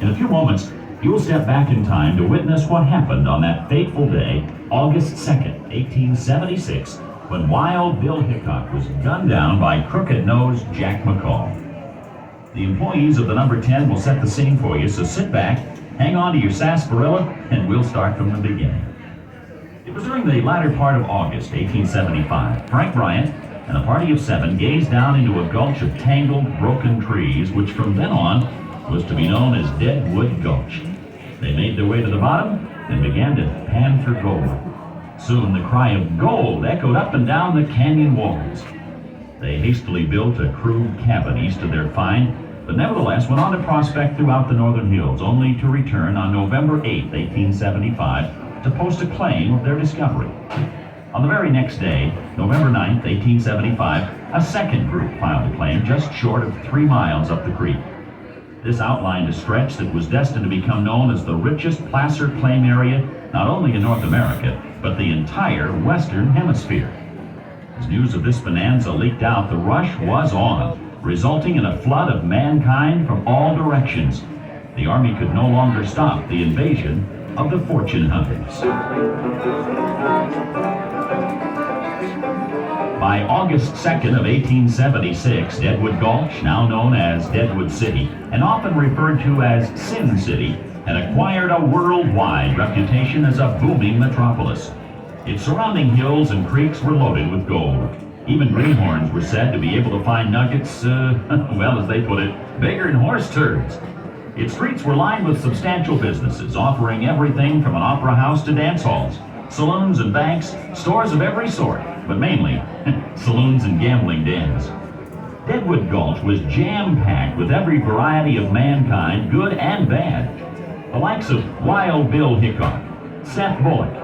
In a few moments, you'll step back in time to witness what happened on that fateful day, August 2nd, 1876, when Wild Bill Hickok was gunned down by crooked-nosed Jack McCall. The employees of the number 10 will set the scene for you, so sit back, hang on to your sarsaparilla, and we'll start from the beginning. It was during the latter part of August 1875. Frank Bryant and a party of 7 gazed down into a gulch of tangled, broken trees, which from then on was to be known as Deadwood Gulch. They made their way to the bottom and began to pan for gold. Soon the cry of gold echoed up and down the canyon walls. They hastily built a crude cabin east of their find, but nevertheless went on to prospect throughout the northern hills, only to return on November 8, 1875, to post a claim of their discovery. On the very next day, November 9, 1875, a second group filed a claim just short of 3 miles up the creek. This outlined a stretch that was destined to become known as the richest placer claim area not only in North America, but the entire Western Hemisphere. As news of this bonanza leaked out, the rush was on, resulting in a flood of mankind from all directions. The Army could no longer stop the invasion of the fortune hunters. By August 2nd of 1876, Deadwood Gulch, now known as Deadwood City, and often referred to as Sin City, had acquired a worldwide reputation as a booming metropolis. Its surrounding hills and creeks were loaded with gold. Even greenhorns were said to be able to find nuggets, well, as they put it, bigger than horse turds. Its streets were lined with substantial businesses, offering everything from an opera house to dance halls, saloons and banks, stores of every sort, but mainly saloons and gambling dens. Deadwood Gulch was jam-packed with every variety of mankind, good and bad. The likes of Wild Bill Hickok, Seth Bullock,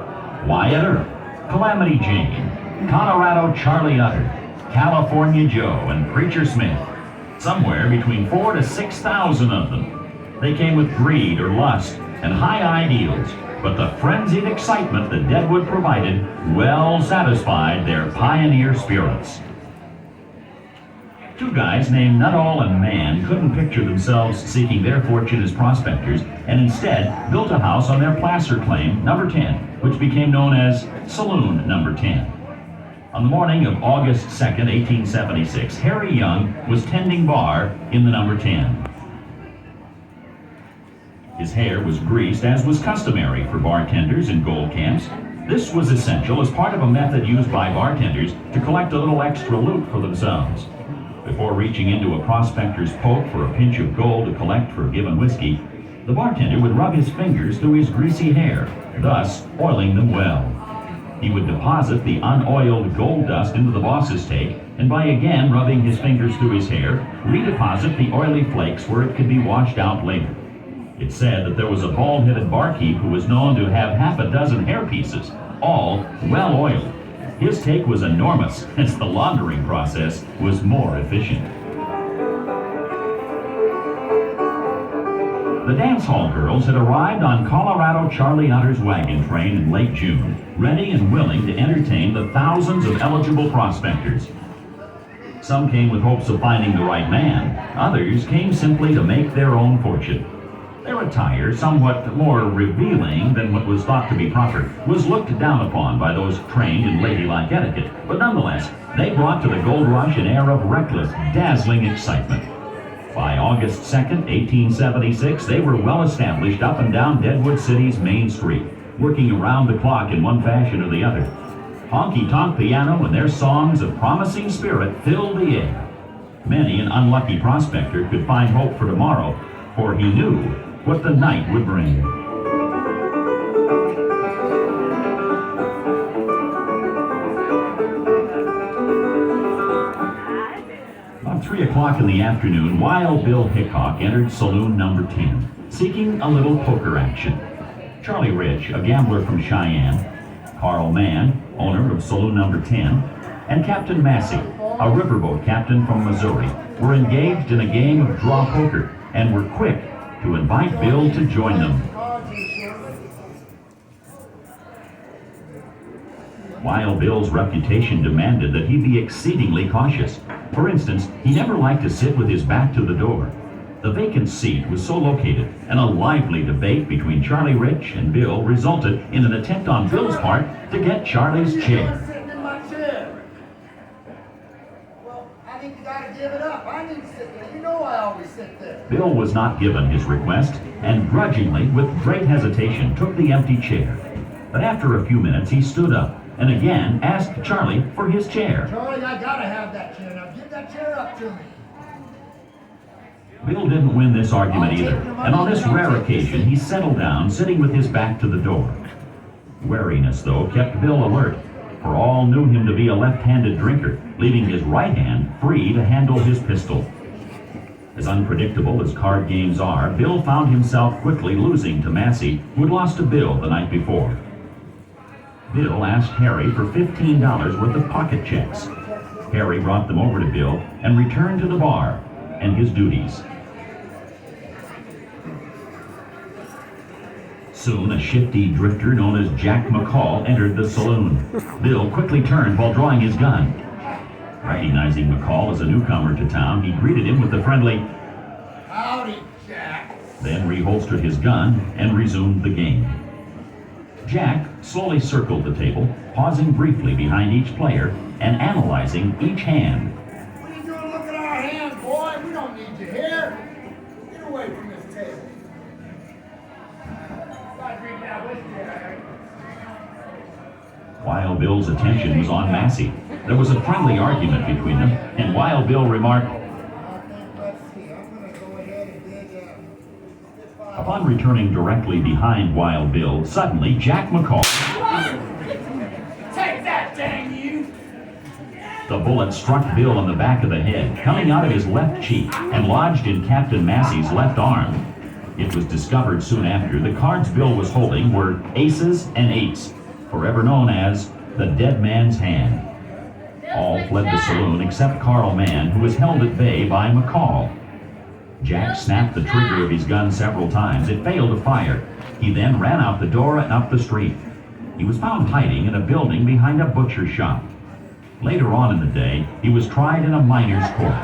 Wyatt Earp, Calamity Jane, Colorado Charlie Utter, California Joe, and Preacher Smith. Somewhere between 4,000 to 6,000 of them. They came with greed or lust and high ideals, but the frenzied excitement that Deadwood provided well satisfied their pioneer spirits. 2 guys named Nuttall and Mann couldn't picture themselves seeking their fortune as prospectors, and instead built a house on their placer claim, number 10, which became known as Saloon Number 10. On the morning of August 2nd, 1876, Harry Young was tending bar in the number 10. His hair was greased, as was customary for bartenders in gold camps. This was essential as part of a method used by bartenders to collect a little extra loot for themselves. Before reaching into a prospector's poke for a pinch of gold to collect for a given whiskey, the bartender would rub his fingers through his greasy hair, thus oiling them well. He would deposit the unoiled gold dust into the boss's take, and by again rubbing his fingers through his hair, redeposit the oily flakes where it could be washed out later. It said that there was a bald-headed barkeep who was known to have half a dozen hair pieces, all well oiled. His take was enormous, as the laundering process was more efficient. The dance hall girls had arrived on Colorado Charlie Utter's wagon train in late June, ready and willing to entertain the thousands of eligible prospectors. Some came with hopes of finding the right man. Others came simply to make their own fortune. Their attire, somewhat more revealing than what was thought to be proper, was looked down upon by those trained in ladylike etiquette, but nonetheless, they brought to the gold rush an air of reckless, dazzling excitement. By August 2nd, 1876, they were well established up and down Deadwood City's main street, working around the clock in one fashion or the other. Honky-tonk piano and their songs of promising spirit filled the air. Many an unlucky prospector could find hope for tomorrow, for he knew what the night would bring. About 3 o'clock in the afternoon, Wild Bill Hickok entered Saloon Number 10, seeking a little poker action. Charlie Rich, a gambler from Cheyenne, Carl Mann, owner of Saloon Number 10, and Captain Massey, a riverboat captain from Missouri, were engaged in a game of draw poker and were quick to invite Bill to join them. Wild Bill's reputation demanded that he be exceedingly cautious. For instance, he never liked to sit with his back to the door. The vacant seat was so located, and a lively debate between Charlie Rich and Bill resulted in an attempt on Bill's part to get Charlie's chair. Sitting in my chair. Well, I think you gotta give it up. I need to sit there. You know I always sit there. Bill was not given his request, and grudgingly, with great hesitation, took the empty chair. But after a few minutes, he stood up and again asked Charlie for his chair. Charlie, I gotta have that chair. Now give that chair up to me. Bill didn't win this argument either, and on this rare occasion, he settled down, sitting with his back to the door. Wariness, though, kept Bill alert, for all knew him to be a left-handed drinker, leaving his right hand free to handle his pistol. As unpredictable as card games are, Bill found himself quickly losing to Massey, who had lost to Bill the night before. Bill asked Harry for $15 worth of pocket checks. Harry brought them over to Bill and returned to the bar and his duties. Soon, a shifty drifter known as Jack McCall entered the saloon. Bill quickly turned while drawing his gun. Recognizing McCall as a newcomer to town, he greeted him with a friendly, "Howdy, Jack." then reholstered his gun and resumed the game. Jack slowly circled the table, pausing briefly behind each player and analyzing each hand. What are you doing looking at our hands, boy? We don't need you here. Get away from this table. While Bill's attention was on Massey, there was a friendly argument between them, and while Bill remarked, upon returning directly behind Wild Bill, suddenly Jack McCall. Take that, dang you! The bullet struck Bill on the back of the head, coming out of his left cheek and lodged in Captain Massey's left arm. It was discovered soon after the cards Bill was holding were aces and eights, forever known as the dead man's hand. All fled the saloon except Carl Mann, who was held at bay by McCall. Jack snapped the trigger of his gun several times. It failed to fire. He then ran out the door and up the street. He was found hiding in a building behind a butcher shop. Later on in the day, he was tried in a miner's court.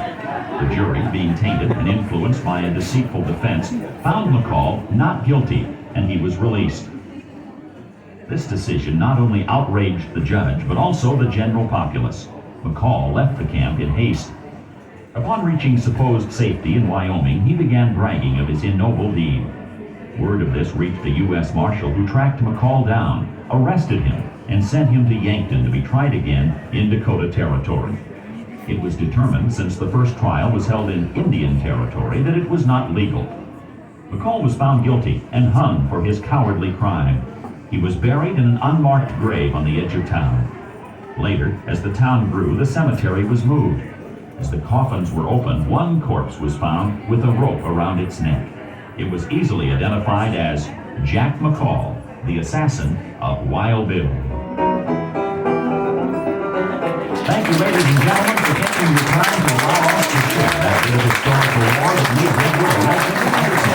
The jury, being tainted and influenced by a deceitful defense, found McCall not guilty, and he was released. This decision not only outraged the judge, but also the general populace. McCall left the camp in haste. Upon reaching supposed safety in Wyoming, he began bragging of his ignoble deed. Word of this reached the U.S. Marshal, who tracked McCall down, arrested him, and sent him to Yankton to be tried again in Dakota Territory. It was determined, since the first trial was held in Indian Territory, that it was not legal. McCall was found guilty and hung for his cowardly crime. He was buried in an unmarked grave on the edge of town. Later, as the town grew, the cemetery was moved. As the coffins were opened, one corpse was found with a rope around its neck. It was easily identified as Jack McCall, the assassin of Wild Bill. Thank you, ladies and gentlemen, for taking the time to allow us to share that bit of historical war that made Deadwood a legend.